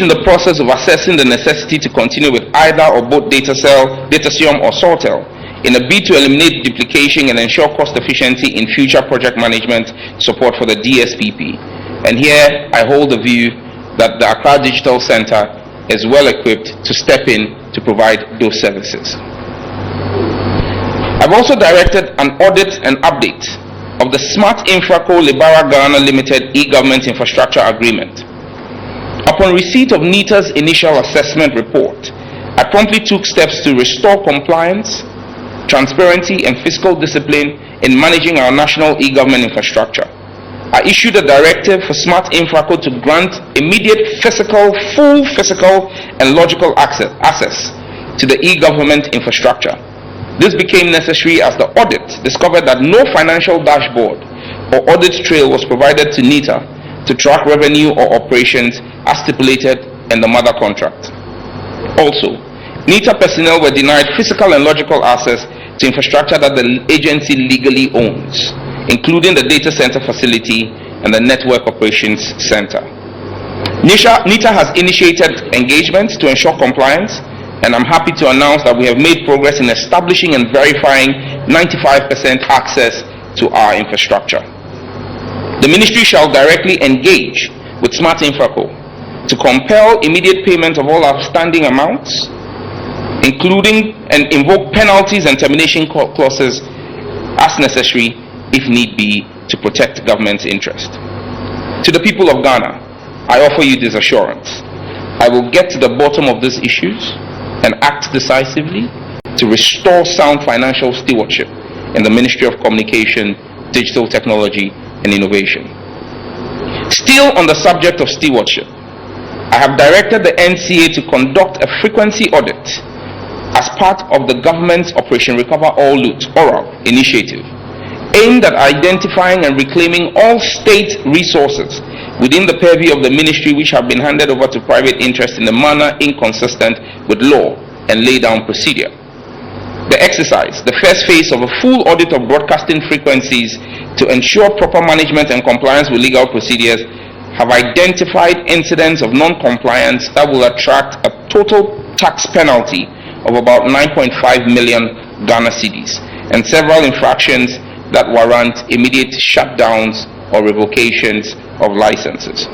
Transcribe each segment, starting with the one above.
in the process of assessing the necessity to continue with either or both Datasium or Sortel in a bid to eliminate duplication and ensure cost efficiency in future project management support for the DSPP. And here I hold the view that the Accra Digital Center is well equipped to step in to provide those services. I've also directed an audit and update of the Smart Infraco Libara Ghana Limited e-government infrastructure agreement. Upon receipt of NITA's initial assessment report, I promptly took steps to restore compliance, transparency, and fiscal discipline in managing our national e-government infrastructure. I issued a directive for Smart Infraco to grant immediate full physical and logical access to the e-government infrastructure. This became necessary as the audit discovered that no financial dashboard or audit trail was provided to NITA to track revenue or operations as stipulated in the mother contract. Also, NITA personnel were denied physical and logical access to infrastructure that the agency legally owns, including the data center facility and the network operations center. NITA has initiated engagements to ensure compliance, and I'm happy to announce that we have made progress in establishing and verifying 95% access to our infrastructure. The ministry shall directly engage with Smart Infraco to compel immediate payment of all outstanding amounts, including and invoke penalties and termination clauses as necessary if need be to protect government's interest. To the people of Ghana, I offer you this assurance. I will get to the bottom of these issues and act decisively to restore sound financial stewardship in the Ministry of Communication, Digital Technology and Innovation. Still on the subject of stewardship, I have directed the NCA to conduct a frequency audit as part of the government's Operation Recover All Loot (ORAL) initiative, aimed at identifying and reclaiming all state resources within the purview of the ministry which have been handed over to private interest in a manner inconsistent with law and laid down procedure. The exercise, the first phase of a full audit of broadcasting frequencies to ensure proper management and compliance with legal procedures, have identified incidents of non-compliance that will attract a total tax penalty of about 9.5 million Ghana cedis and several infractions that warrant immediate shutdowns or revocations of licenses.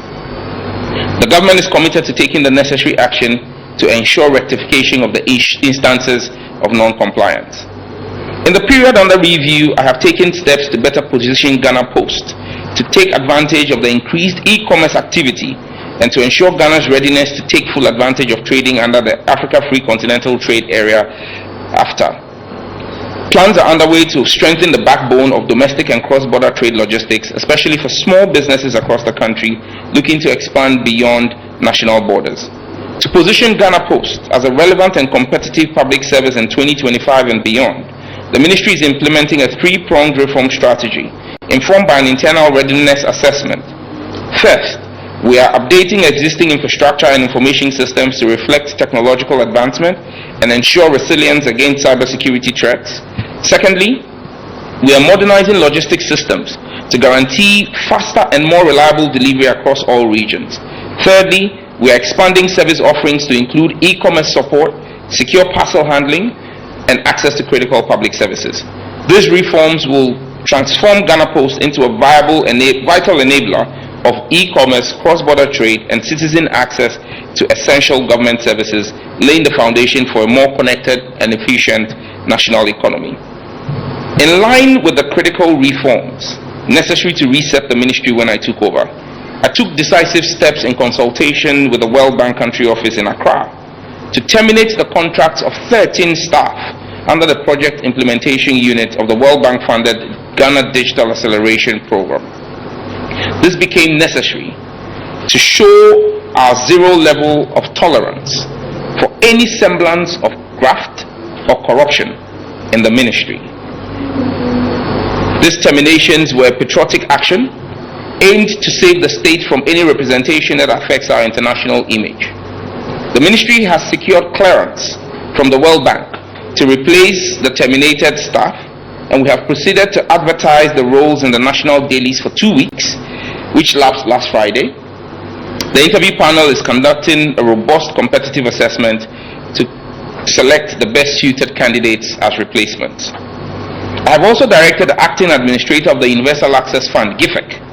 The government is committed to taking the necessary action to ensure rectification of the instances of non-compliance. In the period under review, I have taken steps to better position Ghana Post to take advantage of the increased e-commerce activity and to ensure Ghana's readiness to take full advantage of trading under the Africa Free Continental Trade Area (AfTA). Plans are underway to strengthen the backbone of domestic and cross-border trade logistics, especially for small businesses across the country looking to expand beyond national borders. To position Ghana Post as a relevant and competitive public service in 2025 and beyond, the ministry is implementing a three-pronged reform strategy informed by an internal readiness assessment. First, we are updating existing infrastructure and information systems to reflect technological advancement and ensure resilience against cybersecurity threats. Secondly, we are modernizing logistics systems to guarantee faster and more reliable delivery across all regions. Thirdly, we are expanding service offerings to include e-commerce support, secure parcel handling, and access to critical public services. These reforms will transform Ghana Post into a vital enabler of e-commerce, cross-border trade, and citizen access to essential government services, laying the foundation for a more connected and efficient national economy. In line with the critical reforms necessary to reset the ministry when I took over, I took decisive steps in consultation with the World Bank Country Office in Accra to terminate the contracts of 13 staff under the Project Implementation Unit of the World Bank-funded Ghana Digital Acceleration Program. This became necessary to show our zero level of tolerance for any semblance of graft or corruption in the ministry. These terminations were patriotic action aimed to save the state from any representation that affects our international image. The ministry has secured clearance from the World Bank to replace the terminated staff, and we have proceeded to advertise the roles in the national dailies for 2 weeks, which lapsed last Friday. The interview panel is conducting a robust competitive assessment to select the best suited candidates as replacements. I have also directed the acting administrator of the Universal Access Fund, GIFEC,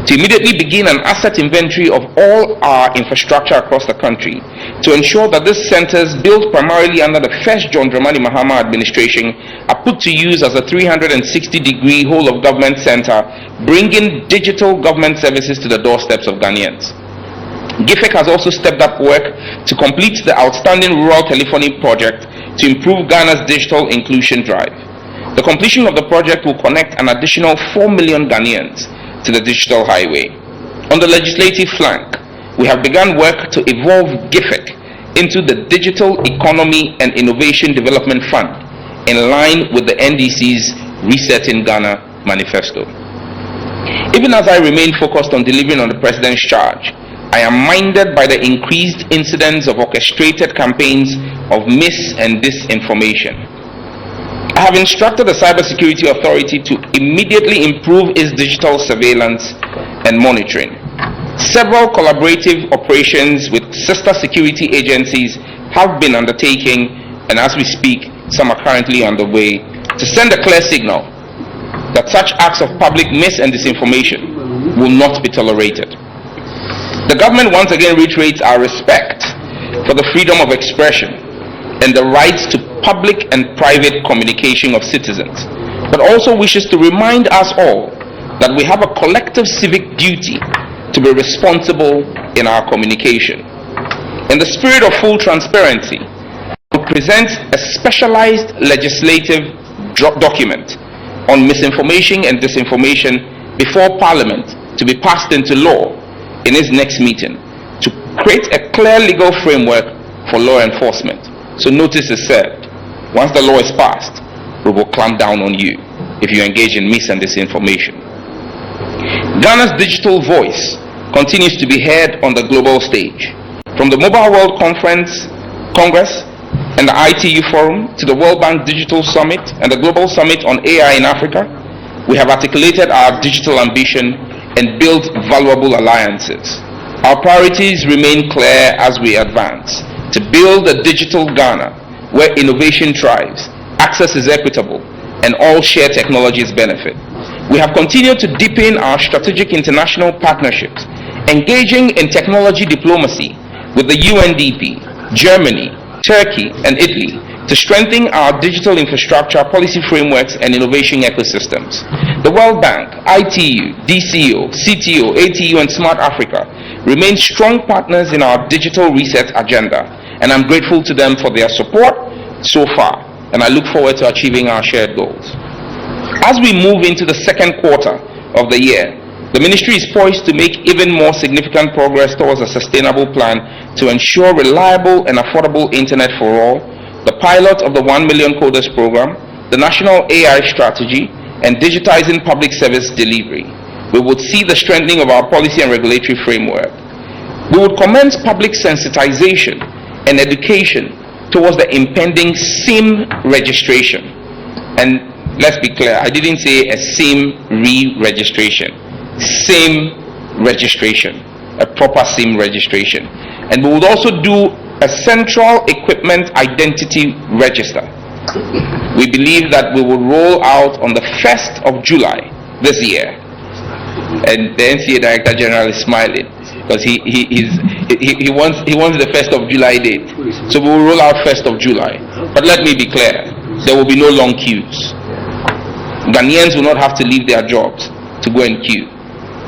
to immediately begin an asset inventory of all our infrastructure across the country to ensure that these centers, built primarily under the first John Dramani Mahama administration, are put to use as a 360-degree whole-of-government center, bringing digital government services to the doorsteps of Ghanaians. GIFEC has also stepped up work to complete the outstanding rural telephony project to improve Ghana's digital inclusion drive. The completion of the project will connect an additional 4 million Ghanaians to the digital highway. On the legislative flank, we have begun work to evolve GIFEC into the Digital Economy and Innovation Development Fund in line with the NDC's Resetting Ghana manifesto. Even as I remain focused on delivering on the President's charge, I am minded by the increased incidence of orchestrated campaigns of mis- and disinformation. I have instructed the Cybersecurity Authority to immediately improve its digital surveillance and monitoring. Several collaborative operations with sister security agencies have been undertaken, and as we speak, some are currently underway, to send a clear signal that such acts of public mis- and disinformation will not be tolerated. The government once again reiterates our respect for the freedom of expression and the rights to public and private communication of citizens, but also wishes to remind us all that we have a collective civic duty to be responsible in our communication. In the spirit of full transparency, we present a specialized legislative document on misinformation and disinformation before Parliament to be passed into law in its next meeting to create a clear legal framework for law enforcement. So notice is served. Once the law is passed, we will clamp down on you if you engage in mis- and disinformation. Ghana's digital voice continues to be heard on the global stage. From the Mobile World Congress and the ITU Forum to the World Bank Digital Summit and the Global Summit on AI in Africa, we have articulated our digital ambition and built valuable alliances. Our priorities remain clear as we advance: to build a digital Ghana where innovation thrives, access is equitable, and all shared technologies benefit. We have continued to deepen our strategic international partnerships, engaging in technology diplomacy with the UNDP, Germany, Turkey, and Italy to strengthen our digital infrastructure, policy frameworks, and innovation ecosystems. The World Bank, ITU, DCO, CTO, ATU, and Smart Africa remain strong partners in our digital reset agenda, and I'm grateful to them for their support so far, and I look forward to achieving our shared goals. As we move into the second quarter of the year, the Ministry is poised to make even more significant progress towards a sustainable plan to ensure reliable and affordable internet for all, the pilot of the 1 Million Coders program, the National AI Strategy, and digitizing public service delivery. We would see the strengthening of our policy and regulatory framework. We would commence public sensitization and education towards the impending SIM registration. And let's be clear, I didn't say a SIM re-registration. SIM registration, a proper SIM registration. And we would also do a central equipment identity register. We believe that we will roll out on the 1st of July this year. And the NCA Director General is smiling because he wants the 1st of July date. So we will roll out 1st of July. But let me be clear, there will be no long queues. Ghanaians will not have to leave their jobs to go and queue.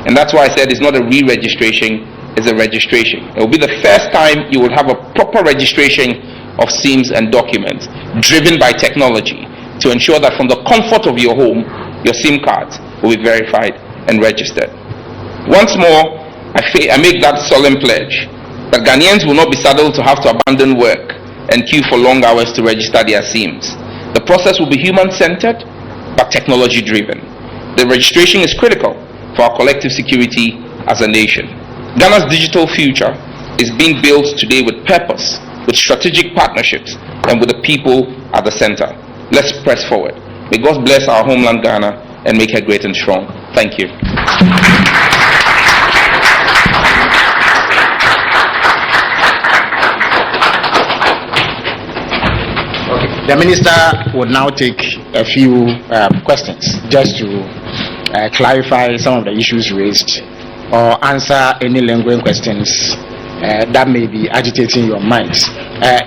And that's why I said it's not a re-registration, it's a registration. It will be the first time you will have a proper registration of SIMs and documents driven by technology to ensure that from the comfort of your home, your SIM cards will be verified and registered. Once more, I make that solemn pledge that Ghanaians will not be saddled to have to abandon work and queue for long hours to register their SIMs. The process will be human-centered but technology-driven. The registration is critical for our collective security as a nation. Ghana's digital future is being built today with purpose, with strategic partnerships, and with the people at the center. Let's press forward. May God bless our homeland Ghana and make her great and strong. Thank you. The minister would now take a few questions just to clarify some of the issues raised or answer any lingering questions that may be agitating your minds.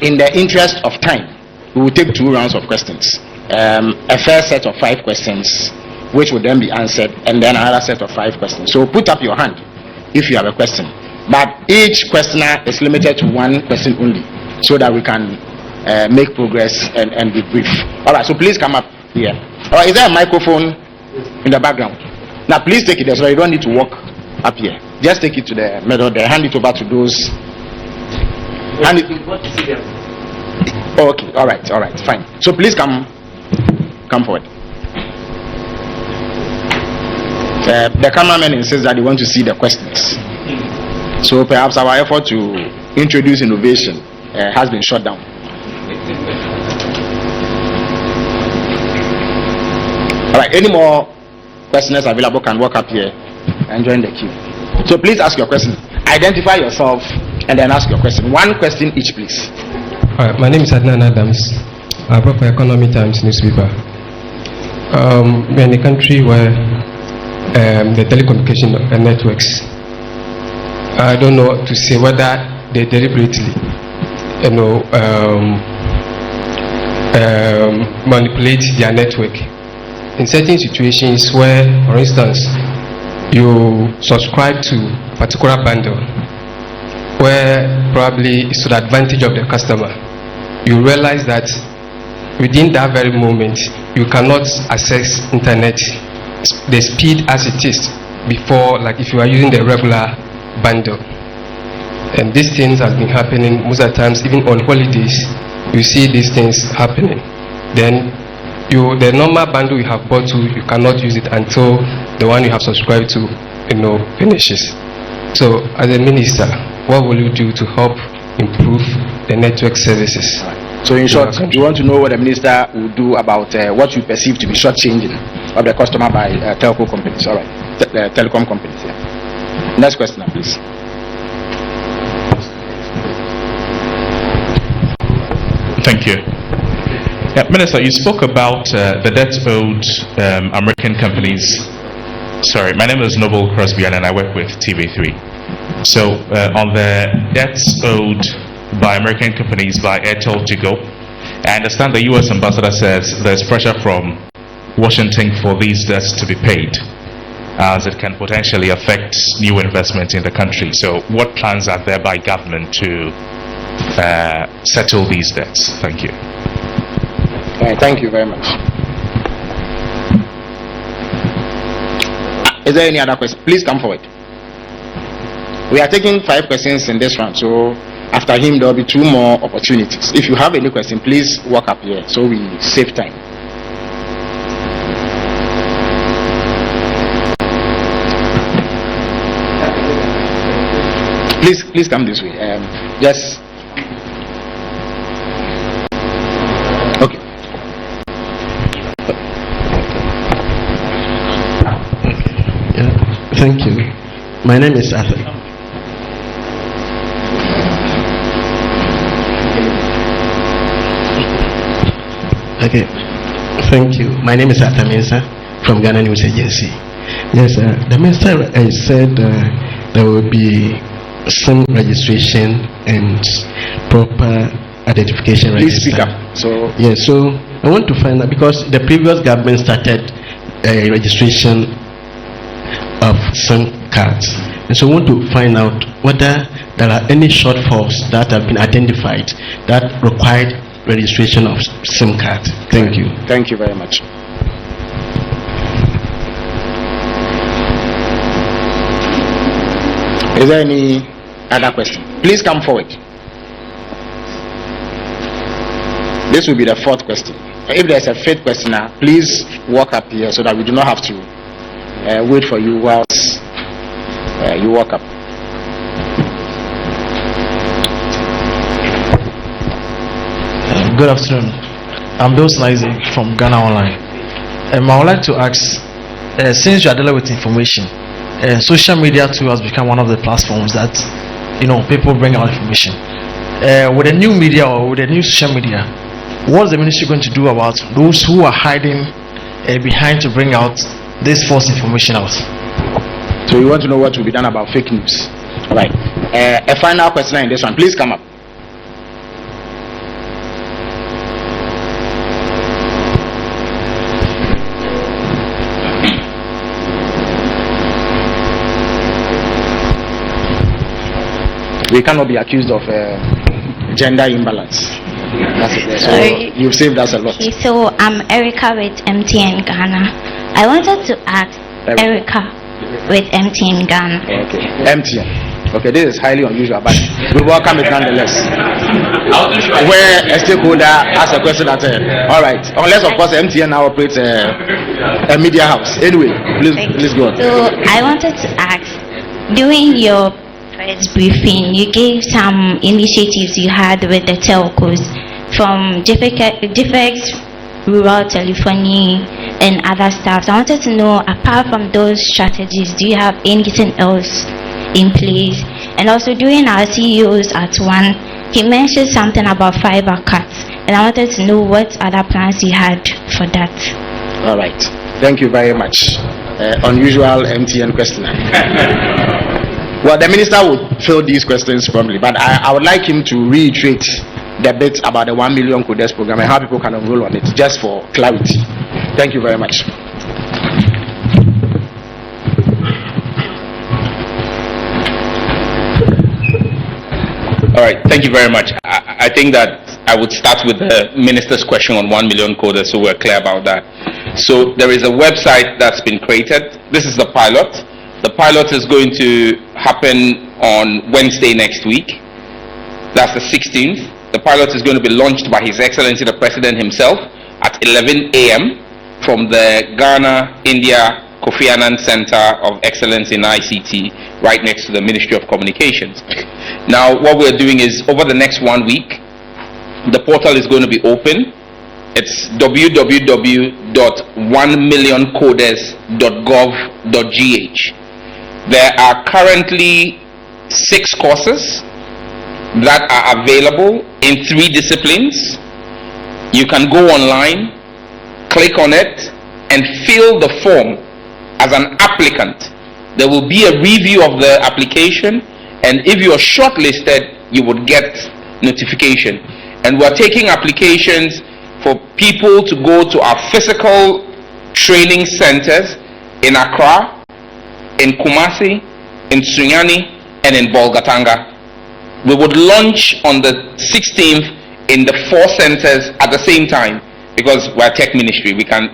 In the interest of time, we will take 2 rounds of questions. A first set of 5 questions, which will then be answered, and then another set of 5 questions. So put up your hand if you have a question. But each questioner is limited to 1 question only, so that we can make progress and be brief. All right, so please come up here. All right, is there a microphone in the background? Now please take it there, so you don't need to walk up here. Just take it to the middle there. Hand it over to those. Hand it. Okay, all right, fine. So please come forward. The cameraman insists that they want to see the questions. So perhaps our effort to introduce innovation has been shut down. All right, any more questioners available can walk up here and join the queue. So please ask your question. Identify yourself and then ask your question. 1 question each, please. All right, my name is Adnan Adams. I work for Economy Times newspaper. We're in a country where the telecommunication networks, I don't know to say whether they deliberately, manipulate their network. In certain situations where, for instance, you subscribe to a particular bundle where probably it's to the advantage of the customer, you realize that within that very moment you cannot access internet the speed as it is before, like if you are using the regular bundle. And these things have been happening most of the times. Even on holidays you see these things happening. Then the normal bundle you have bought to, you cannot use it until the one you have subscribed to finishes. So as a minister, what will you do to help improve the network services? So in short, you want to know what the minister will do about what you perceive to be shortchanging of the customer by telco companies. All right, telecom companies. Yeah. Next question, please. Thank you. Yeah, Minister, you spoke about the debt owed American companies. Sorry, my name is Noble Crosby and I work with TV3. So on the debts owed by American companies by Airtel to Go, I understand the US ambassador says there's pressure from Washington for these debts to be paid, as it can potentially affect new investment in the country. So what plans are there by government to settle these debts? Thank you. Thank you very much. Is there any other question? Please come forward. We are taking 5 questions in this round, so after him there will be 2 more opportunities. If you have any question, please walk up here so we save time. Please come this way. Just okay. Yeah, thank you. My name is Arthur. Okay, thank you. My name is Arthur Mensah from Ghana News Agency. Yes, the minister said there will be some registration and proper identification register. Please speak up. So yes, so I want to find out, because the previous government started a registration of SIM cards, and so I want to find out whether there are any shortfalls that have been identified that required registration of SIM card. Thank you. Thank you very much. Is there any other question? Please come forward. This will be the 4th question. If there's a 5th questioner, please walk up here so that we do not have to wait for you whilst you walk up. Good afternoon. I'm Bill Slizy from Ghana Online. I would like to ask, since you are dealing with information, social media too has become one of the platforms that people bring out information. With the new media or with the new social media, What is the ministry going to do about those who are hiding behind to bring out this false information out? So you want to know what will be done about fake news? All right. A final question in this one. Please come up. We cannot be accused of gender imbalance. That's it. So you've saved us a lot. Okay, so I'm Erica with MTN Ghana. I wanted to ask Erica with MTN Ghana. Okay. MTN. Okay, this is highly unusual, but we welcome it nonetheless. Where a stakeholder asks a question at all right. Unless of course MTN now operates a media house. Anyway, please go on. So I wanted to ask, during your press briefing, you gave some initiatives you had with the telcos, from defects, rural telephony, and other stuff. I wanted to know, apart from those strategies, do you have anything else in place? And also, during our CEOs at one, he mentioned something about fiber cuts, and I wanted to know what other plans you had for that. All right. Thank you very much. Unusual MTN questioner. Well, the minister would fill these questions promptly, but I would like him to reiterate the bit about the 1 million coders program and how people can enroll on it, just for clarity. Thank you very much. All right, thank you very much. I think that I would start with the minister's question on 1 million coders, so we're clear about that. So there is a website that's been created. This is the pilot. The pilot is going to happen on Wednesday next week. That's the 16th. The pilot is going to be launched by His Excellency the President himself at 11 a.m. from the Ghana-India Kofi Annan Center of Excellence in ICT, right next to the Ministry of Communications. Now, what we're doing is, over the next 1 week, the portal is going to be open. It's www.1millioncoders.gov.gh. There are currently 6 courses that are available in 3 disciplines. You can go online, click on it, and fill the form as an applicant. There will be a review of the application, and if you are shortlisted, you would get notification. And we're taking applications for people to go to our physical training centers in Accra, in Kumasi, in Sunyani, and in Bolgatanga. We would launch on the 16th in the 4 centers at the same time, because we're a tech ministry. We can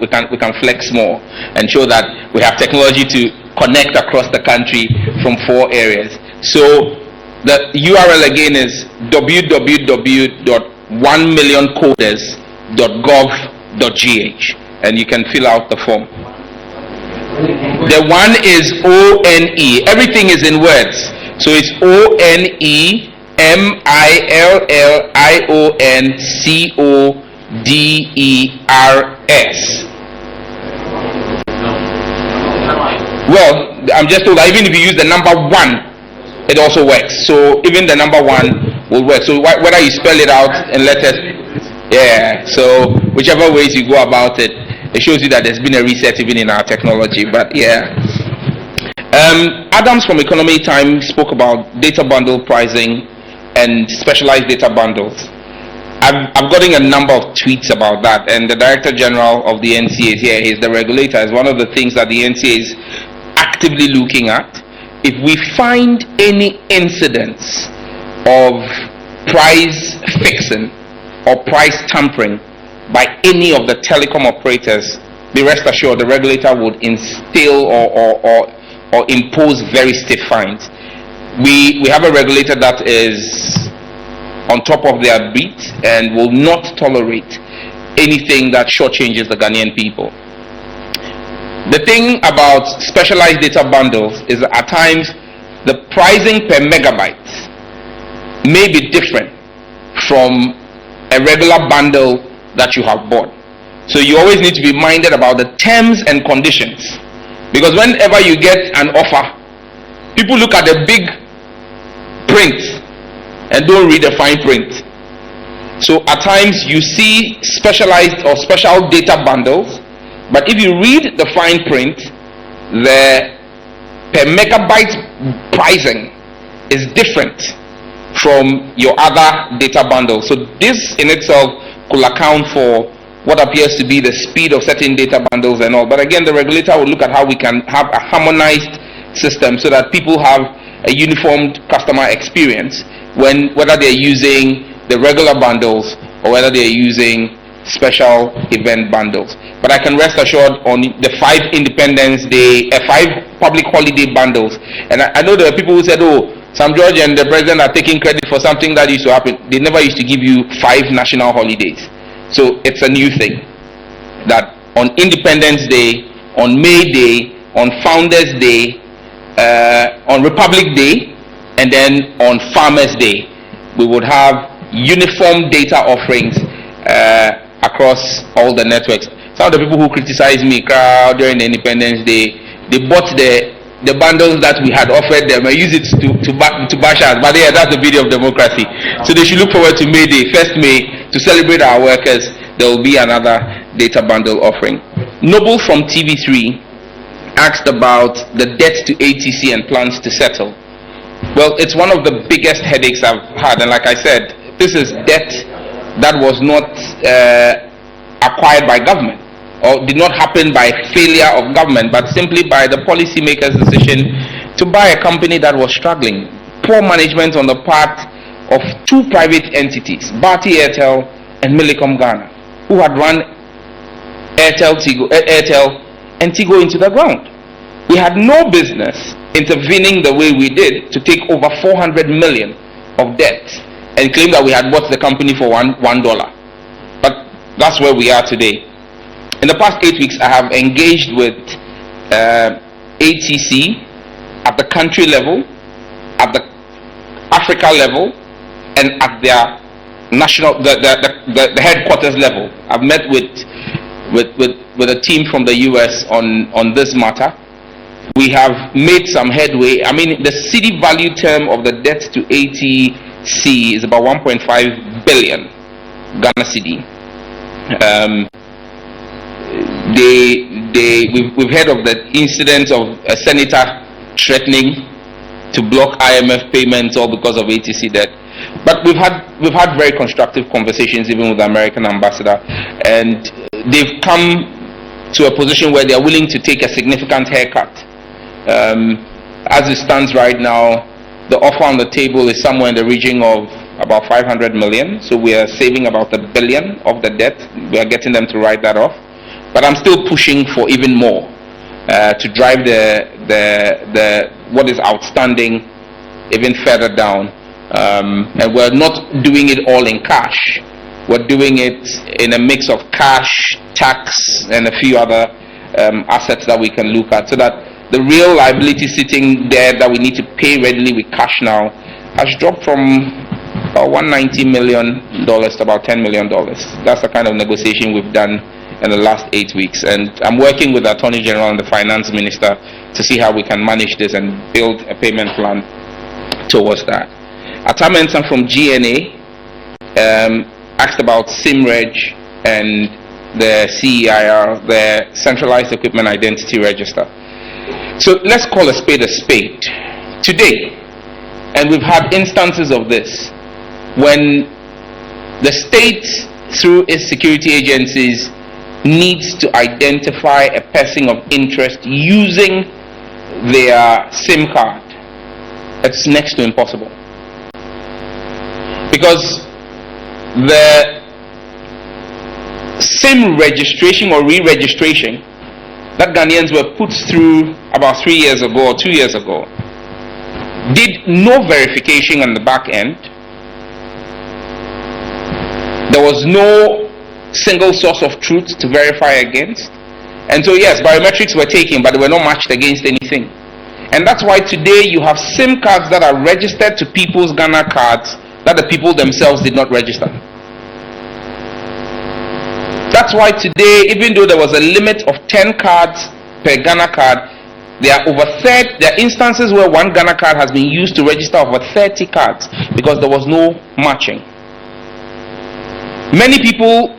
flex more and show that we have technology to connect across the country from 4 areas. So the URL again is www.1millioncoders.gov.gh, and you can fill out the form. The one is ONE. Everything is in words. So it's ONEMILLIONCODERS. Well, I'm just told that even if you use the number 1, it also works. So even the number 1 will work. So whether you spell it out in letters, yeah. So whichever ways you go about it, it shows you that there's been a reset even in our technology. But yeah. Adams from Economy Time spoke about data bundle pricing and specialized data bundles. I've gotten a number of tweets about that, and the Director General of the NCA is here. He's the regulator. Is one of the things that the NCA is actively looking at. If we find any incidents of price fixing or price tampering by any of the telecom operators, be rest assured the regulator would instill or impose very stiff fines. We have a regulator that is on top of their beat and will not tolerate anything that shortchanges the Ghanaian people. The thing about specialized data bundles is that at times the pricing per megabyte may be different from a regular bundle that you have bought. So you always need to be minded about the terms and conditions, because whenever you get an offer, people look at the big print and don't read the fine print. So at times you see specialized or special data bundles, but if you read the fine print, the per megabyte pricing is different from your other data bundles. So this in itself could account for what appears to be the speed of certain data bundles and all. But again, the regulator will look at how we can have a harmonized system so that people have a uniformed customer experience whether they're using the regular bundles or whether they're using special event bundles. But I can rest assured on the 5 Independence Day, 5 public holiday bundles. And I know there are people who said, oh, Sam George and the president are taking credit for something that used to happen. They never used to give you 5 national holidays. So it's a new thing that on Independence Day, on May Day, on Founders Day, on Republic Day, and then on Farmers Day, we would have uniform data offerings across all the networks. Some of the people who criticize me during Independence Day, they bought the bundles that we had offered them and use it to bash us. But yeah, that's the beauty of democracy. So they should look forward to May Day, 1st May, to celebrate our workers. There will be another data bundle offering. Noble from TV3 asked about the debt to ATC and plans to settle. Well, it's one of the biggest headaches I've had, and like I said, this is debt that was not acquired by government or did not happen by failure of government, but simply by the policymakers' decision to buy a company that was struggling. Poor management on the part of 2 private entities, Bharti Airtel and Millicom Ghana, who had run Airtel and Tigo into the ground. We had no business intervening the way we did to take over 400 million of debt and claim that we had bought the company for $1. But that's where we are today. In the past 8 weeks, I have engaged with ATC at the country level, at the Africa level, and at their national, the headquarters level. I've met with a team from the US on this matter. We have made some headway. I mean, the city value term of the debt to ATC is about 1.5 billion Ghana cedi. We've heard of the incident of a senator threatening to block IMF payments all because of ATC debt. But we've had very constructive conversations even with the American ambassador, and they've come to a position where they are willing to take a significant haircut. As it stands right now, the offer on the table is somewhere in the region of about 500 million. So we are saving about $1 billion of the debt. We are getting them to write that off. But I'm still pushing for even more to drive the what is outstanding even further down. And we're not doing it all in cash. We're doing it in a mix of cash, tax, and a few other assets that we can look at, so that the real liability sitting there that we need to pay readily with cash now has dropped from about $190 million to about $10 million. That's the kind of negotiation we've done in the last 8 weeks. And I'm working with the Attorney General and the Finance Minister to see how we can manage this and build a payment plan towards that. Atam Mensah from GNA asked about SIMREG and the CEIR, the Centralized Equipment Identity Register. So let's call a spade today, and we've had instances of this when the state through its security agencies needs to identify a person of interest using their SIM card. It's next to impossible, because the SIM registration or re-registration that Ghanaians were put through about 3 years ago or 2 years ago did no verification on the back end. There was no single source of truth to verify against. And so yes, biometrics were taken, but they were not matched against anything. And that's why today you have SIM cards that are registered to people's Ghana cards that the people themselves did not register. That's why today, even though there was a limit of 10 cards per Ghana card, there are instances where one Ghana card has been used to register over 30 cards because there was no matching. Many people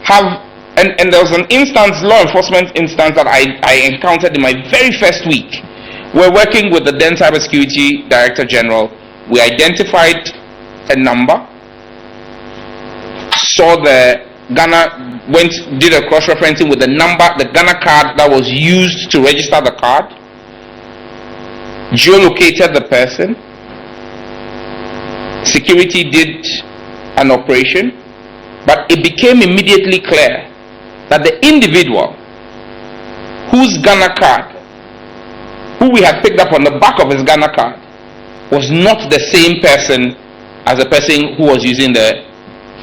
have, and there was an instance, law enforcement instance that I encountered in my very first week. We're working with the then Cybersecurity Director General. We identified a number, saw the Ghana, did a cross-referencing with the number, the Ghana card that was used to register the card, geolocated the person, security did an operation, but it became immediately clear that the individual whose Ghana card, who we had picked up on the back of his Ghana card, was not the same person as the person who was using the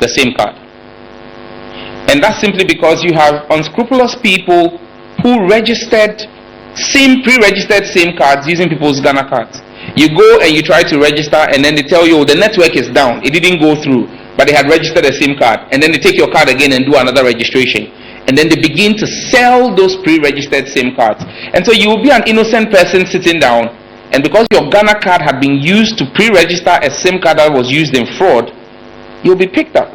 same card. And that's simply because you have unscrupulous people who registered pre-registered SIM cards using people's Ghana cards. You go and you try to register, and then they tell you, oh, the network is down, it didn't go through, but they had registered a SIM card, and then they take your card again and do another registration, and then they begin to sell those pre-registered SIM cards. And so you will be an innocent person sitting down, and because your Ghana card had been used to pre-register a SIM card that was used in fraud, you'll be picked up.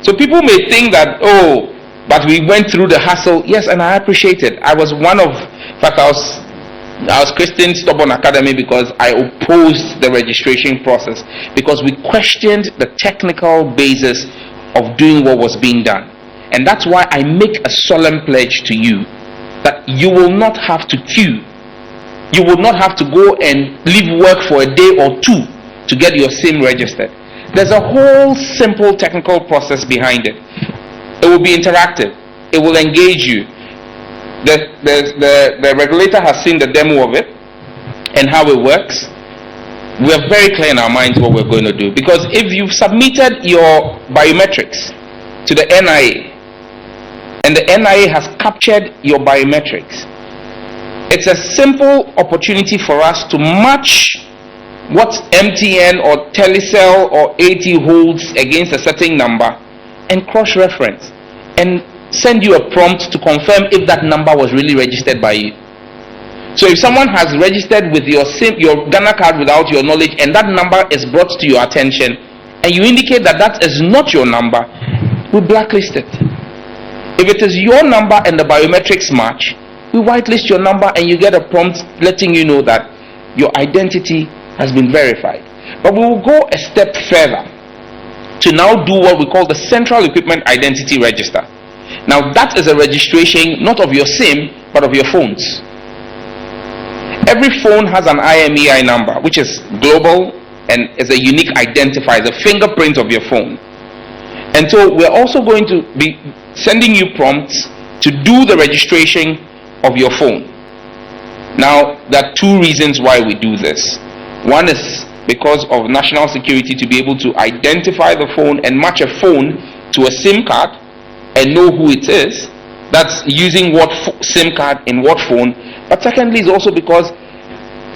So people may think that, oh, but we went through the hassle. Yes, and I appreciate it. I was one of, in fact, I was Christian Stubborn Academy because I opposed the registration process, because we questioned the technical basis of doing what was being done. And that's why I make a solemn pledge to you that you will not have to queue. You will not have to go and leave work for a day or two to get your SIM registered. There's a whole simple technical process behind it. It will be interactive. It will engage you. The regulator has seen the demo of it and how it works. We are very clear in our minds what we're going to do, because if you've submitted your biometrics to the NIA and the NIA has captured your biometrics, it's a simple opportunity for us to match what MTN or Telecel or AT holds against a certain number and cross-reference and send you a prompt to confirm if that number was really registered by you. So if someone has registered with your Ghana card without your knowledge, and that number is brought to your attention, and you indicate that that is not your number, we blacklist it. If it is your number and the biometrics match, we whitelist your number and you get a prompt letting you know that your identity has been verified. But we will go a step further to now do what we call the Central Equipment Identity Register. Now that is a registration not of your SIM but of your phones. Every phone has an IMEI number, which is global and is a unique identifier, the fingerprint of your phone. And so we're also going to be sending you prompts to do the registration of your phone. Now there are two reasons why we do this. One is because of national security, to be able to identify the phone and match a phone to a SIM card and know who it is. That's using what SIM card in what phone. But secondly is also because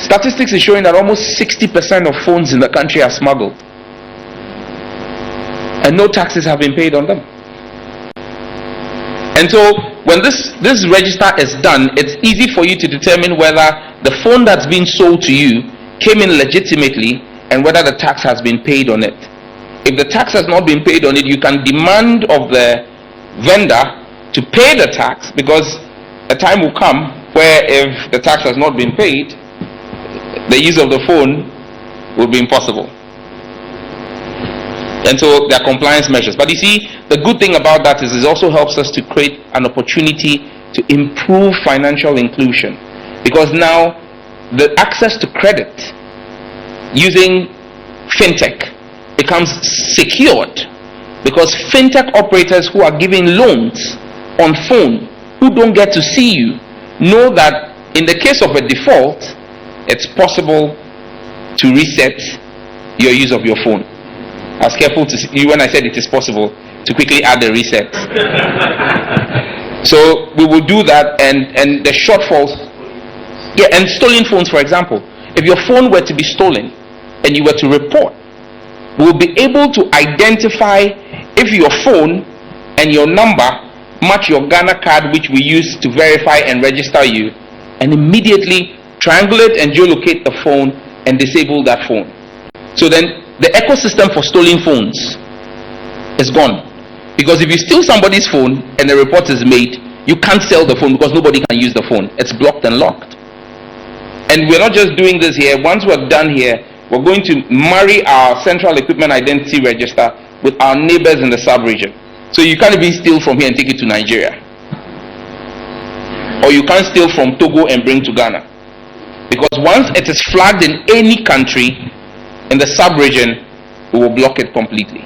statistics is showing that almost 60% of phones in the country are smuggled, and no taxes have been paid on them. And so when this register is done, it's easy for you to determine whether the phone that's been sold to you came in legitimately and whether the tax has been paid on it. If the tax has not been paid on it, you can demand of the vendor to pay the tax, because a time will come where if the tax has not been paid, the use of the phone will be impossible. And so there are compliance measures. But you see, the good thing about that is it also helps us to create an opportunity to improve financial inclusion, because now the access to credit using fintech becomes secured, because fintech operators who are giving loans on phone, who don't get to see you, know that in the case of a default, it's possible to reset your use of your phone. I was careful to see when I said it is possible to quickly add the reset. So we will do that, and the shortfalls. Yeah, and stolen phones, for example. If your phone were to be stolen and you were to report, we'll be able to identify if your phone and your number match your Ghana card, which we use to verify and register you, and immediately triangulate and geolocate the phone and disable that phone. So then the ecosystem for stolen phones is gone, Because if you steal somebody's phone and a report is made, you can't sell the phone because nobody can use the phone. It's blocked and locked. And we're not just doing this here. Once we're done here, we're going to marry our Central Equipment Identity Register with our neighbors in the sub-region. So you can't even steal from here and take it to Nigeria. Or you can't steal from Togo and bring to Ghana. Because once it is flagged in any country in the sub-region, we will block it completely.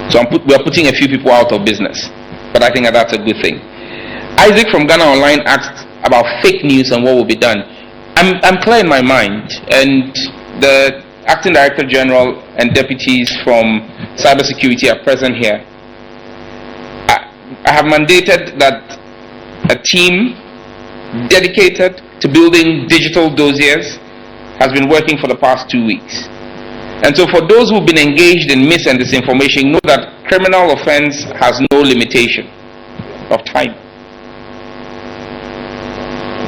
So we are putting a few people out of business. But I think that's a good thing. Isaac from Ghana Online asked about fake news and what will be done. I'm clear in my mind, and the Acting Director General and deputies from cybersecurity are present here. I have mandated that a team dedicated to building digital dossiers has been working for the past 2 weeks. And so for those who've been engaged in mis and disinformation, know that criminal offense has no limitation of time.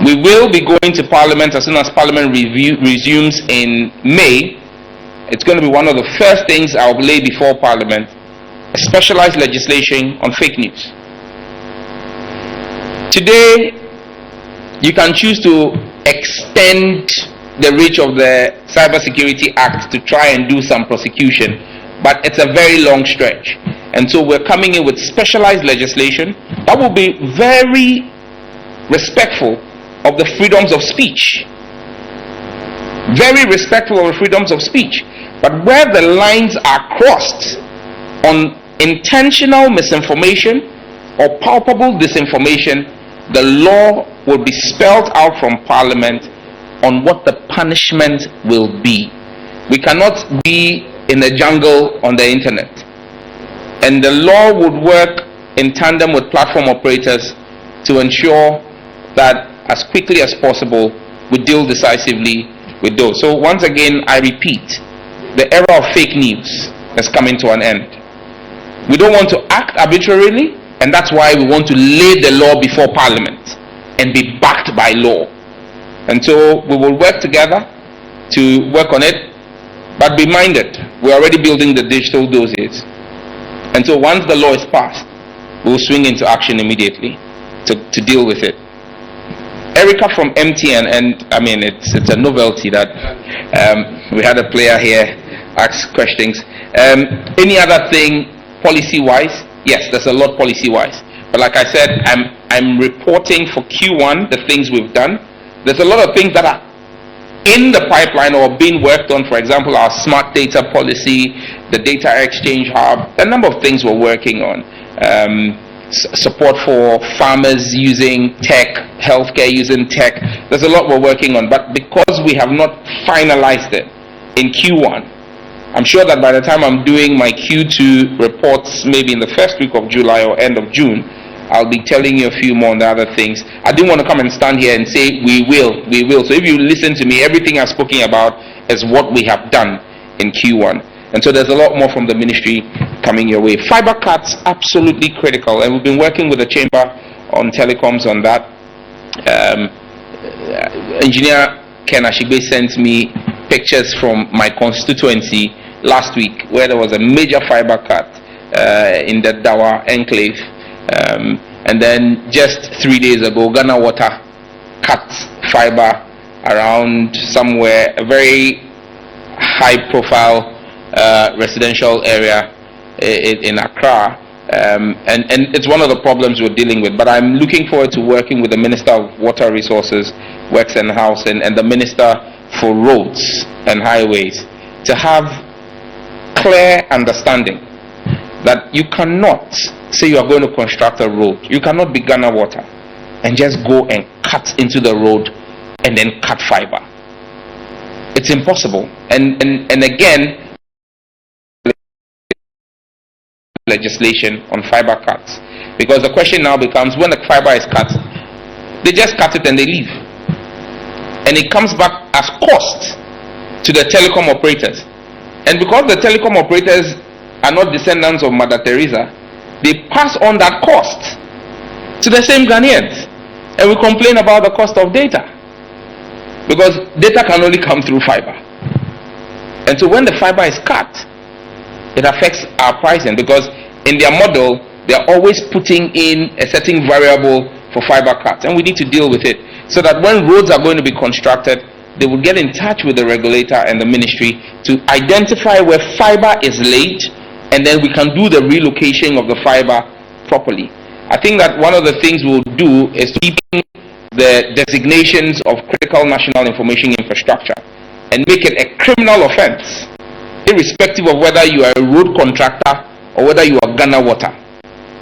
We will be going to Parliament as soon as Parliament resumes in May. It's going to be one of the first things I'll lay before Parliament, specialized legislation on fake news. Today, you can choose to extend the reach of the Cybersecurity Act to try and do some prosecution, but it's a very long stretch. And so we're coming in with specialized legislation that will be very respectful of the freedoms of speech. Very respectful of the freedoms of speech. But where the lines are crossed on intentional misinformation or palpable disinformation, the law will be spelled out from Parliament on what the punishment will be. We cannot be in the jungle on the internet. And the law would work in tandem with platform operators to ensure that as quickly as possible we deal decisively with those. So once again, I repeat, the era of fake news is coming to an end. We don't want to act arbitrarily, and that's why we want to lay the law before Parliament and be backed by law. And so we will work together to work on it, but be minded, we're already building the digital dossiers. And so once the law is passed, we'll swing into action immediately to deal with it. Erica from MTN, and I mean it's a novelty that we had a player here ask questions. Any other thing policy-wise? Yes, there's a lot policy-wise. But like I said, I'm reporting for Q1 the things we've done. There's a lot of things that are in the pipeline or being worked on. For example, our smart data policy, the data exchange hub, a number of things we're working on. Support for farmers using tech, healthcare using tech. There's a lot we're working on, but because we have not finalized it in Q1, I'm sure that by the time I'm doing my Q2 reports, maybe in the first week of July or end of June, I'll be telling you a few more on the other things. I didn't want to come and stand here and say we will. So if you listen to me, everything I've spoken about is what we have done in Q1. And so there's a lot more from the ministry coming your way. Fiber cuts, absolutely critical, and we've been working with the Chamber on telecoms on that. Engineer Ken Ashigbe sent me pictures from my constituency last week where there was a major fiber cut in the Dawa enclave. And then just 3 days ago, Ghana Water cut fiber around somewhere, a very high profile residential area in Accra, and it's one of the problems we're dealing with. But I'm looking forward to working with the Minister of Water Resources, Works and Housing, and the Minister for Roads and Highways to have clear understanding that you cannot say you are going to construct a road. You cannot be Ghana Water and just go and cut into the road and then cut fiber. It's impossible. And again, legislation on fiber cuts, because the question now becomes, when the fiber is cut, they just cut it and they leave, and it comes back as cost to the telecom operators. And because the telecom operators are not descendants of Mother Teresa, they pass on that cost to the same Ghanaians, and we complain about the cost of data, because data can only come through fiber. And so when the fiber is cut, it affects our pricing, because in their model, they're always putting in a certain variable for fiber cuts, and we need to deal with it so that when roads are going to be constructed, they will get in touch with the regulator and the ministry to identify where fiber is laid, and then we can do the relocation of the fiber properly. I think that one of the things we'll do is keeping the designations of critical national information infrastructure and make it a criminal offense, irrespective of whether you are a road contractor or whether you are Ghana Water.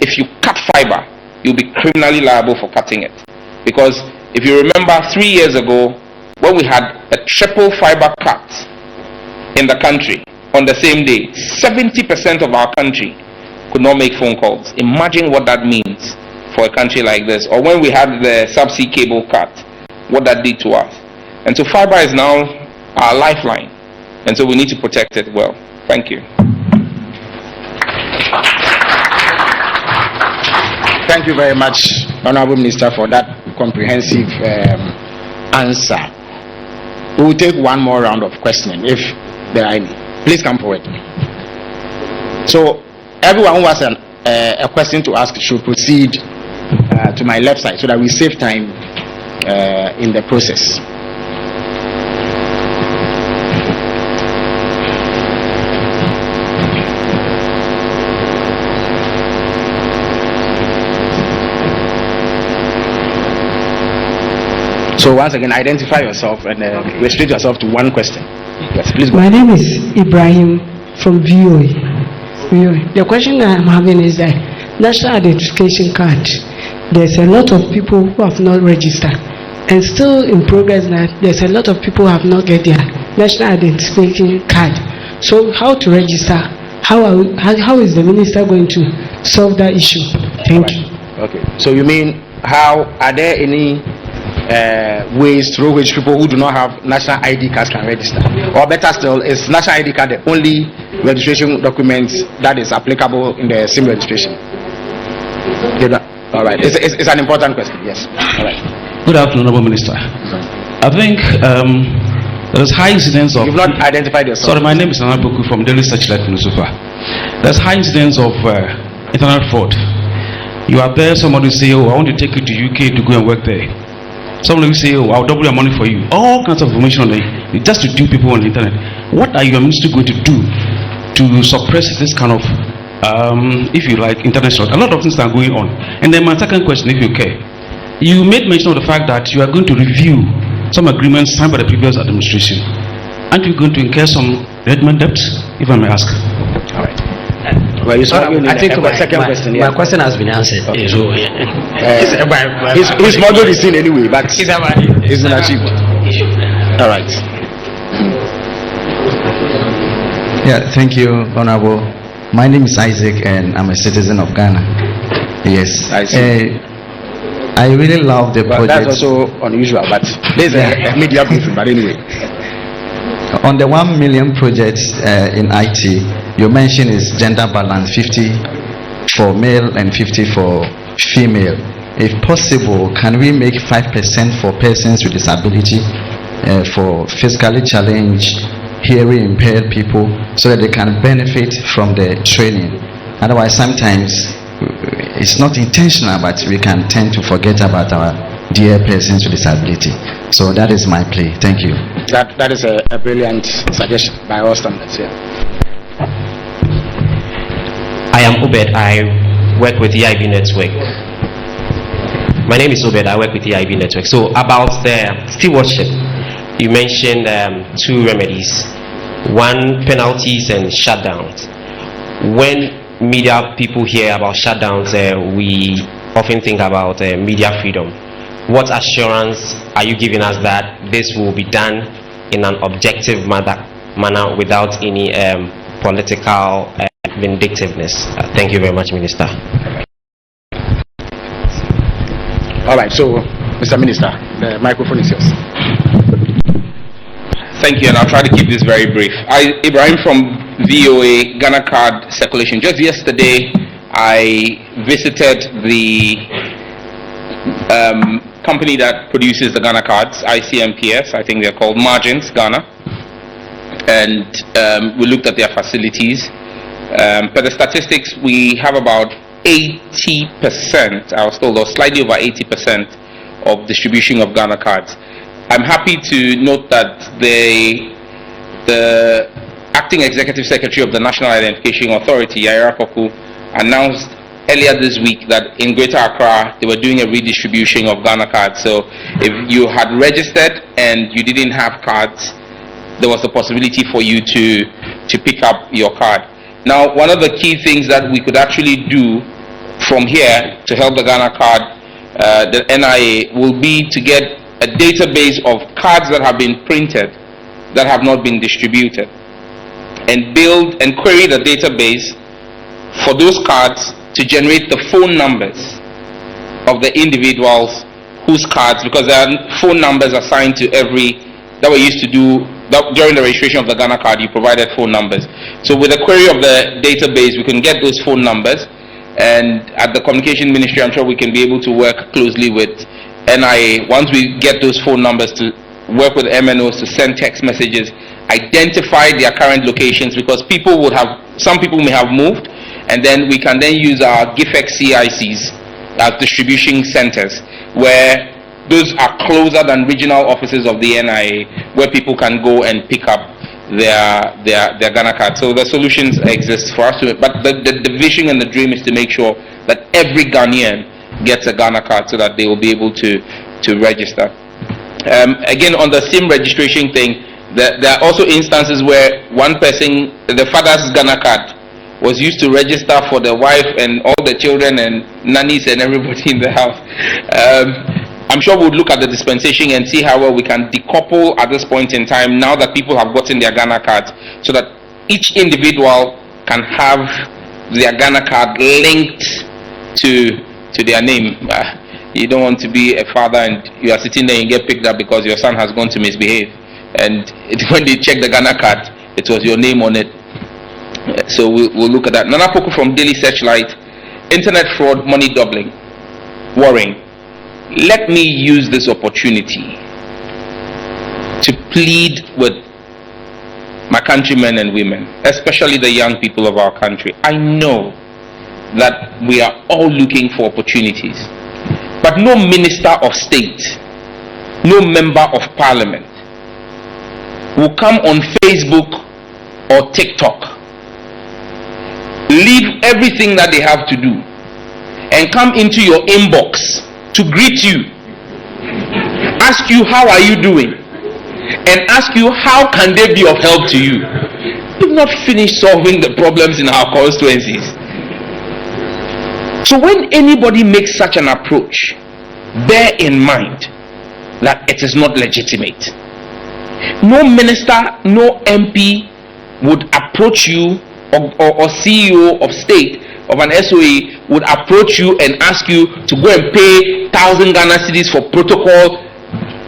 If you cut fiber, you'll be criminally liable for cutting it. Because if you remember 3 years ago, when we had a triple fiber cut in the country on the same day, 70% of our country could not make phone calls. Imagine what that means for a country like this. Or when we had the subsea cable cut, what that did to us. And so fiber is now our lifeline, and so we need to protect it well. Thank you. Thank you very much, Honorable Minister, for that comprehensive answer. We will take one more round of questioning if there are any. Please come forward. So everyone who has a question to ask should proceed to my left side so that we save time in the process. So once again, identify yourself and restrict yourself to one question. Yes, please go. My name is Ibrahim from VOA. The question I'm having is that national identification card, there's a lot of people who have not registered, and still in progress that there's a lot of people who have not get their national identification card. So how to register? How is the minister going to solve that issue? Thank you. Okay. So you mean, how are there any ways through which people who do not have national ID cards can register? Or better still, is national ID card the only registration document that is applicable in the SIM registration? All right. It's an important question. Yes. All right. Good afternoon, Honorable Minister. I think there's high incidence of... You've not identified yourself. Sorry, my name is Nana Boku from Daily Searchlight in Lucifer. There's high incidence of internet fraud. You are there, somebody say, oh, I want to take you to UK to go and work there. Somebody will say, oh, I'll double your money for you. All kinds of information on the, just to do people on the internet. What are your ministry going to do to suppress this kind of, if you like, internet fraud? A lot of things are going on. And then my second question, if you care. You made mention of the fact that you are going to review some agreements signed by the previous administration. Aren't you going to incur some redman debts, if I may ask? All right. Well, I think my second question. My question has been answered. Okay. So, his model is in anyway, but it's been achieved. All right. Yeah, thank you, Honorable. My name is Isaac, and I'm a citizen of Ghana. Yes. I see. I really love the project. That's also unusual, but there's a media briefing. But anyway, on the 1 million projects in IT. You mentioned is gender balance, 50 for male and 50 for female. If possible, can we make 5% for persons with disability, for physically challenged, hearing impaired people, so that they can benefit from the training? Otherwise, sometimes it's not intentional, but we can tend to forget about our dear persons with disability. So that is my plea. Thank you. That is a brilliant suggestion by all standards. Yeah. I am Obed. I work with EIB Network. My name is Obed. I work with EIB Network. So about the stewardship, you mentioned two remedies: one, penalties, and shutdowns. When media people hear about shutdowns, we often think about media freedom. What assurance are you giving us that this will be done in an objective manner without any political vindictiveness? Thank you very much, Minister. All right, so Mr. Minister, the microphone is yours. Thank you, and I'll try to keep this very brief. Ibrahim from VOA, Ghana Card Circulation. Just yesterday, I visited the company that produces the Ghana cards, ICMPS. I think they're called Margins Ghana, and we looked at their facilities. Per the statistics, we have about 80%, I was told, or slightly over 80% of distribution of Ghana cards. I'm happy to note that the Acting Executive Secretary of the National Identification Authority, Yaira Poku, announced earlier this week that in Greater Accra they were doing a redistribution of Ghana cards. So if you had registered and you didn't have cards, there was the possibility for you to pick up your card. Now, one of the key things that we could actually do from here to help the Ghana card, the NIA, will be to get a database of cards that have been printed that have not been distributed, and build and query the database for those cards to generate the phone numbers of the individuals whose cards, because there are phone numbers assigned to every, that we used to do during the registration of the Ghana card, you provided phone numbers. So with the query of the database, we can get those phone numbers, and at the Communication Ministry, I'm sure we can be able to work closely with NIA. Once we get those phone numbers, to work with MNOs to send text messages, identify their current locations, because people would have, some people may have moved, and then we can then use our GIFEX CICs as distribution centers, where those are closer than regional offices of the NIA, where people can go and pick up their Ghana card. So the solutions exist for us to, but the vision and the dream is to make sure that every Ghanaian gets a Ghana card so that they will be able to register. Again, on the SIM registration thing, there are also instances where one person, the father's Ghana card was used to register for the wife and all the children and nannies and everybody in the house. I'm sure we'll look at the dispensation and see how well we can decouple at this point in time, now that people have gotten their Ghana cards, so that each individual can have their Ghana card linked to their name. You don't want to be a father and you are sitting there and get picked up because your son has gone to misbehave, and when they check the Ghana card, it was your name on it. So we'll look at that. Nana Poku from Daily Searchlight: internet fraud, money doubling, worrying. Let me use this opportunity to plead with my countrymen and women, especially the young people of our country. I know that we are all looking for opportunities, but no minister of state, no member of parliament will come on Facebook or TikTok, leave everything that they have to do, and come into your inbox to greet you, ask you how are you doing, and ask you how can they be of help to you. You've not finished solving the problems in our constituencies. So when anybody makes such an approach, bear in mind that it is not legitimate. No minister, no MP would approach you, or CEO of state of an SOE would approach you and ask you to go and pay 1,000 Ghana cedis for protocol.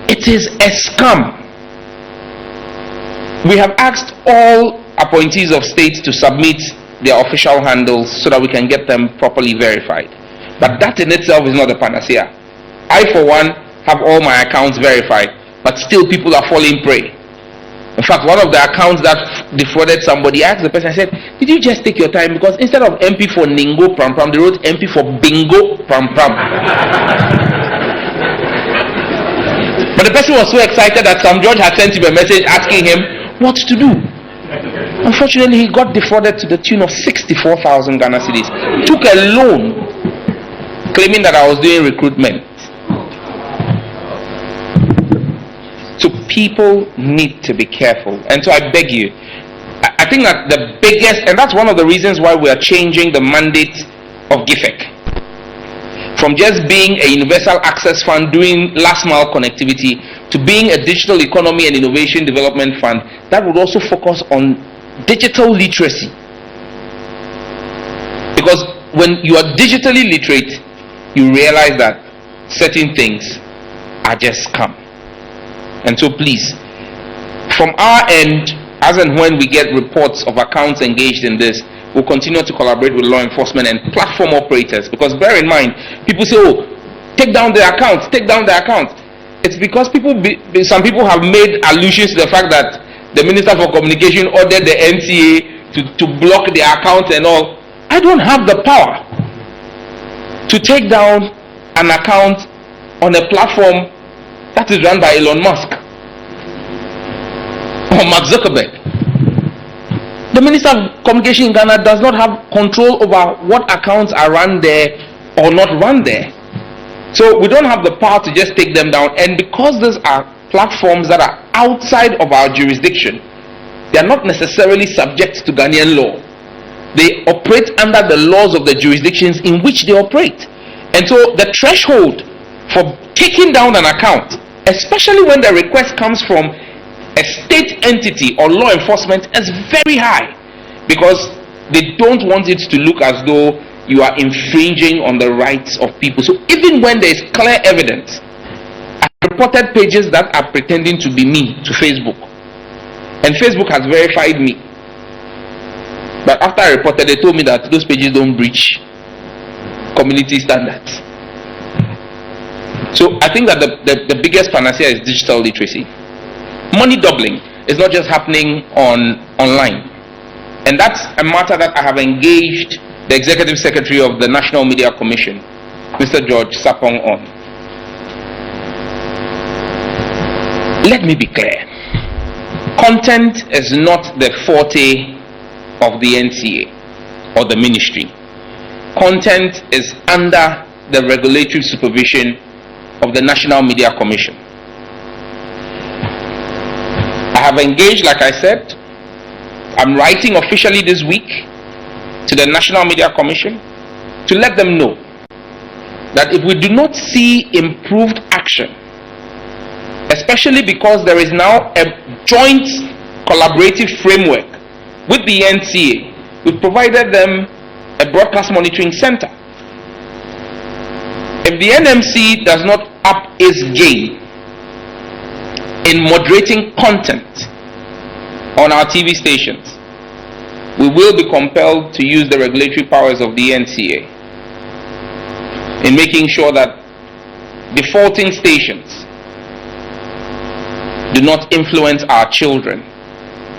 It is a scam. We have asked all appointees of state to submit their official handles so that we can get them properly verified. But that in itself is not a panacea. I, for one, have all my accounts verified, but still people are falling prey. In fact, one of the accounts that defrauded somebody, I asked the person, I said, did you just take your time? Because instead of MP for Ningo Pram Pram, they wrote MP for Bingo Pram Pram. But the person was so excited that some judge had sent him a message asking him what to do. Unfortunately, he got defrauded to the tune of 64,000 Ghana cedis. Took a loan, claiming that I was doing recruitment. So people need to be careful. And so I beg you, I think that the biggest, and that's one of the reasons why we are changing the mandate of GIFEC. From just being a universal access fund doing last mile connectivity to being a digital economy and innovation development fund that would also focus on digital literacy. Because when you are digitally literate, you realize that certain things are just scam. And so please, from our end, as and when we get reports of accounts engaged in this, we'll continue to collaborate with law enforcement and platform operators. Because bear in mind, people say, oh, take down their accounts, take down their accounts. It's because some people have made allusions to the fact that the Minister for Communication ordered the NCA to block their accounts and all. I don't have the power to take down an account on a platform that is run by Elon Musk or Mark Zuckerberg. The Minister of Communication in Ghana does not have control over what accounts are run there or not run there. So we don't have the power to just take them down. And because these are platforms that are outside of our jurisdiction, they are not necessarily subject to Ghanaian law. They operate under the laws of the jurisdictions in which they operate. And so the threshold for taking down an account, especially when the request comes from a state entity or law enforcement, is very high, because they don't want it to look as though you are infringing on the rights of people. So even when there is clear evidence, I reported pages that are pretending to be me to Facebook, and Facebook has verified me. But after I reported, they told me that those pages don't breach community standards. So I think that the biggest panacea is digital literacy. Money doubling is not just happening online. And that's a matter that I have engaged the Executive Secretary of the National Media Commission, Mr. George Sapong, on. Let me be clear. Content is not the forte of the NCA or the ministry. Content is under the regulatory supervision of the National Media Commission. I have engaged, like I said, I'm writing officially this week to the National Media Commission to let them know that if we do not see improved action, especially because there is now a joint collaborative framework with the NCA, we provided them a broadcast monitoring center. If the NMC does not up its game in moderating content on our TV stations, we will be compelled to use the regulatory powers of the NCA in making sure that defaulting stations do not influence our children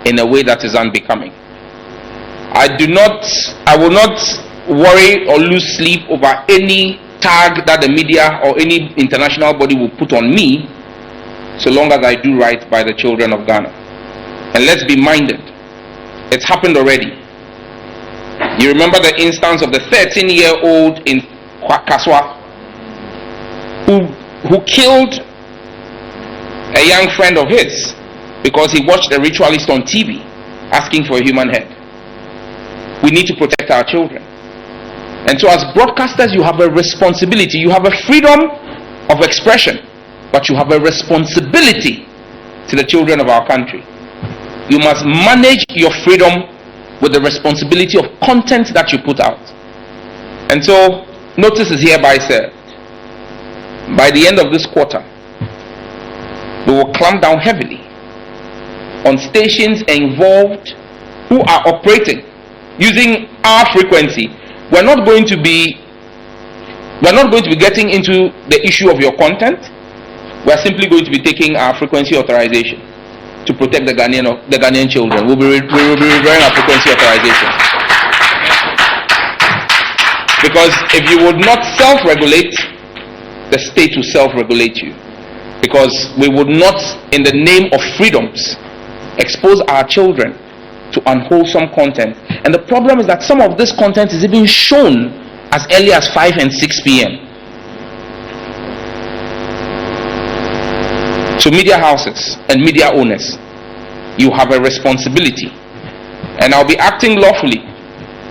in a way that is unbecoming. I will not worry or lose sleep over any tag that the media or any international body will put on me, so long as I do right by the children of Ghana. And let's be minded, it's happened already. You remember the instance of the 13-year-old in Kwakaswa who killed a young friend of his because he watched a ritualist on TV asking for a human head. We need to protect our children. And so as broadcasters, you have a responsibility. You have a freedom of expression, but you have a responsibility to the children of our country. You must manage your freedom with the responsibility of content that you put out. And so notice is hereby served. By the end of this quarter, we will clamp down heavily on stations involved who are operating using our frequency. We're not going to be getting into the issue of your content. We're simply going to be taking our frequency authorization to protect the Ghanaian children. We will be reviewing our frequency authorization. Because if you would not self-regulate, the state will self-regulate you. Because we would not, in the name of freedoms, expose our children to unwholesome content. And the problem is that some of this content is even shown as early as 5 and 6 p.m. So media houses and media owners, you have a responsibility. And I'll be acting lawfully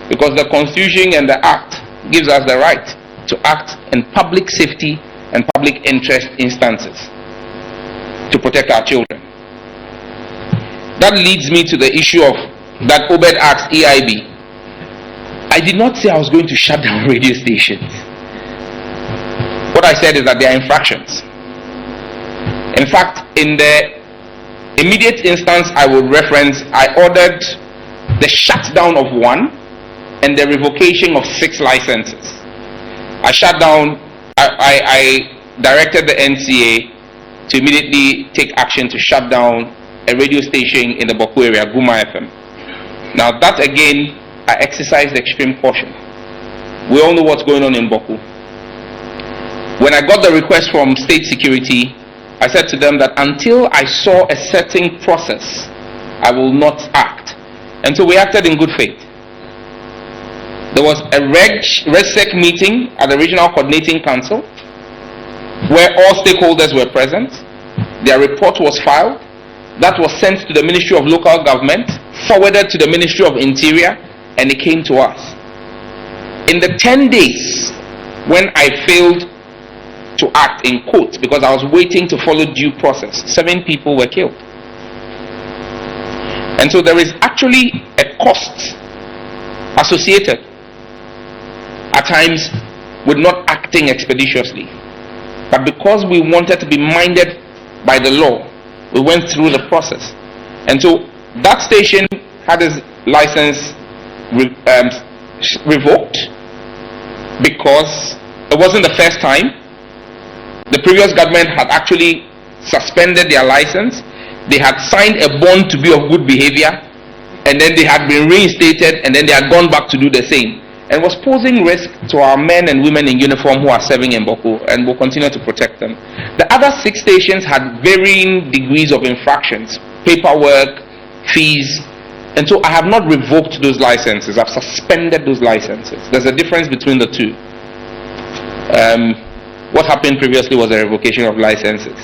because the Constitution and the Act gives us the right to act in public safety and public interest instances to protect our children. That leads me to the issue of that Obed asked EIB. I did not say I was going to shut down radio stations. What I said is that there are infractions. In fact, in the immediate instance I would reference, I ordered the shutdown of 1 and the revocation of 6 licenses. I directed the NCA to immediately take action to shut down a radio station in the Boku area, Guma FM. Now that again, I exercised extreme caution. We all know what's going on in Boku. When I got the request from State Security, I said to them that until I saw a certain process, I will not act. And so we acted in good faith. There was a RegSec meeting at the Regional Coordinating Council where all stakeholders were present. Their report was filed. That was sent to the Ministry of Local Government, forwarded to the Ministry of Interior, and it came to us. In the 10 days when I failed to act, in quotes, because I was waiting to follow due process, 7 people were killed. And so there is actually a cost associated at times with not acting expeditiously. But because we wanted to be minded by the law, we went through the process. And so that station had its license revoked because it wasn't the first time. The previous government had actually suspended their license. They had signed a bond to be of good behavior, and then they had been reinstated, and then they had gone back to do the same, and was posing risk to our men and women in uniform who are serving in Boku, and will continue to protect them. The other 6 stations had varying degrees of infractions, paperwork, fees, and so I have not revoked those licenses. I've suspended those licenses. There's a difference between the two. What happened previously was a revocation of licenses.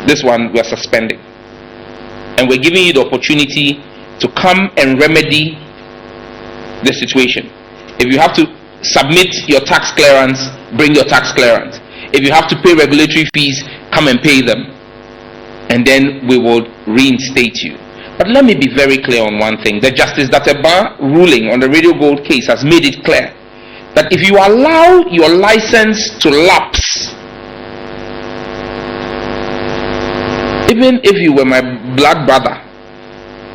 This one we're suspending. And we're giving you the opportunity to come and remedy the situation. If you have to submit your tax clearance, bring your tax clearance. If you have to pay regulatory fees, come and pay them. And then we will reinstate you. But let me be very clear on one thing. The Justice Dateba ruling on the Radio Gold case has made it clear that if you allow your license to lapse, even if you were my blood brother,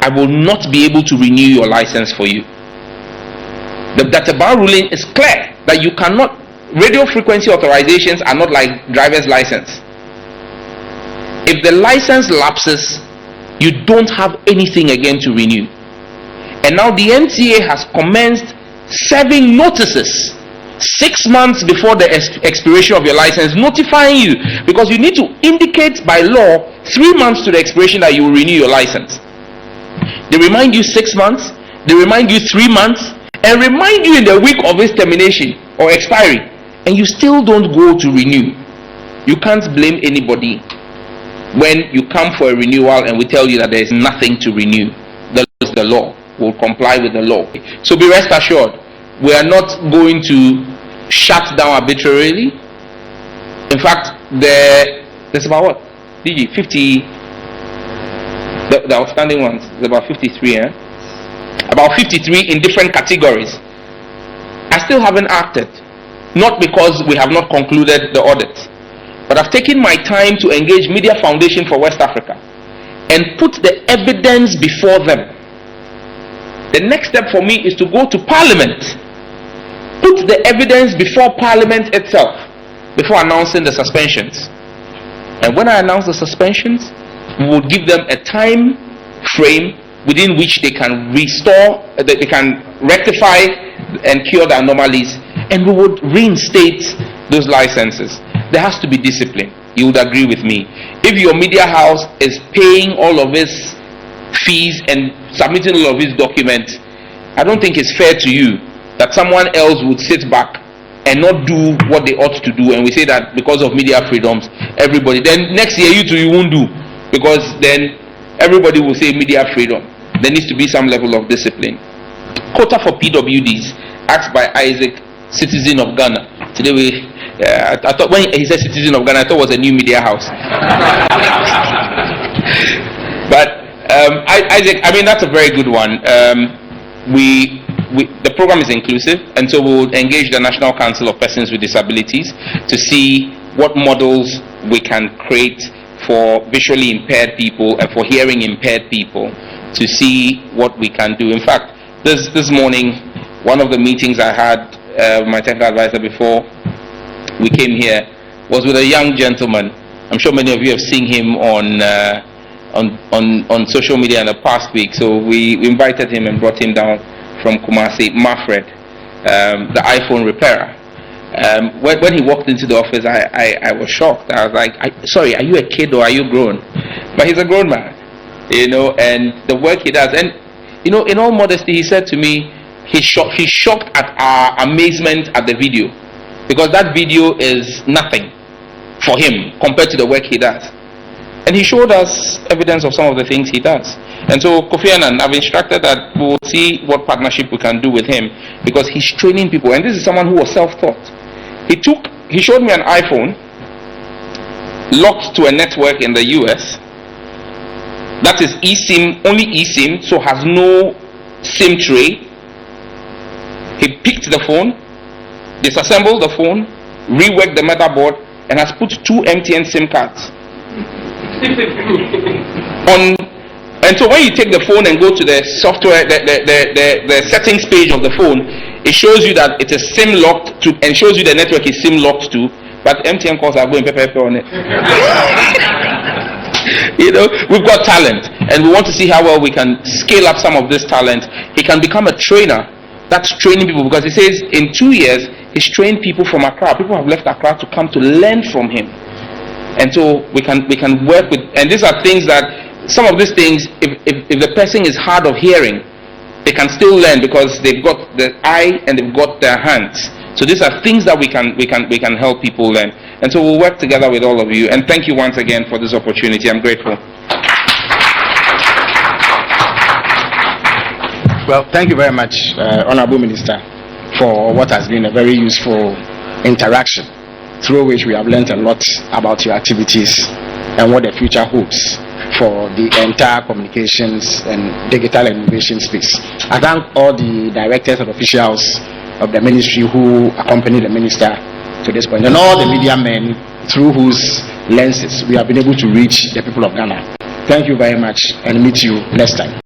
I will not be able to renew your license for you. The Dateba ruling is clear that you cannot, radio frequency authorizations are not like driver's license. If the license lapses, you don't have anything again to renew. And now the NTA has commenced serving notices 6 months before the expiration of your license, notifying you, because you need to indicate by law 3 months to the expiration that you will renew your license. They remind you 6 months, they remind you 3 months, and remind you in the week of its termination or expiry, and you still don't go to renew. You can't blame anybody when you come for a renewal and we tell you that there is nothing to renew. The law will comply with the law. So be rest assured, we are not going to shut down arbitrarily. In fact, there's about what? 50, the outstanding ones, there's about 53, about 53 in different categories. I still haven't acted, not because we have not concluded the audit, but I've taken my time to engage Media Foundation for West Africa and put the evidence before them. The next step for me is to go to Parliament, put the evidence before Parliament itself, before announcing the suspensions. And when I announce the suspensions, we will give them a time frame within which they can restore, they can rectify and cure the anomalies, and we would reinstate those licenses. There has to be discipline. You would agree with me. If your media house is paying all of its fees and submitting all of its documents, I don't think it's fair to you that someone else would sit back and not do what they ought to do, and we say that because of media freedoms, everybody, then next year you won't do, because then everybody will say media freedom. There needs to be some level of discipline. Quota for PWDs, asked by Isaac, citizen of Ghana. Today I thought when he said citizen of Ghana, I thought it was a new media house. But Isaac, I mean, that's a very good one. The program is inclusive, and so we will engage the National Council of Persons with Disabilities to see what models we can create for visually impaired people and for hearing impaired people, to see what we can do. In fact, this morning, one of the meetings I had with my technical advisor before we came here was with a young gentleman. I'm sure many of you have seen him on on social media in the past week. So we invited him and brought him down from Kumasi, Mafred, the iPhone repairer. When he walked into the office, I was shocked. I was like, sorry, are you a kid or are you grown? But he's a grown man, and the work he does. And, in all modesty, he said to me, he's shocked at our amazement at the video, because that video is nothing for him compared to the work he does. And he showed us evidence of some of the things he does. And so Kofi Annan, I've instructed that we will see what partnership we can do with him, because he's training people. And this is someone who was self-taught. He showed me an iPhone locked to a network in the US. That is eSIM, only eSIM, so has no SIM tray. He picked the phone, disassembled the phone, reworked the motherboard, and has put 2 MTN SIM cards on. And so when you take the phone and go to the software, the settings page of the phone, it shows you that it is SIM locked to, and shows you the network is SIM locked to, but MTN calls are going pepper on it. We've got talent, and we want to see how well we can scale up some of this talent. He can become a trainer that's training people, because he says in 2 years he's trained people from Accra. People have left Accra to come to learn from him. And so we can work with, and these are things that, some of these things, if the person is hard of hearing, they can still learn, because they've got the eye and they've got their hands. So these are things that we can help people learn. And so we'll work together with all of you. And thank you once again for this opportunity. I'm grateful. Well, thank you very much, Honorable Minister, for what has been a very useful interaction, through which we have learned a lot about your activities and what the future holds for the entire communications and digital innovation space. I thank all the directors and officials of the ministry who accompany the minister to this point, and all the media men through whose lenses we have been able to reach the people of Ghana. Thank you very much, and meet you next time.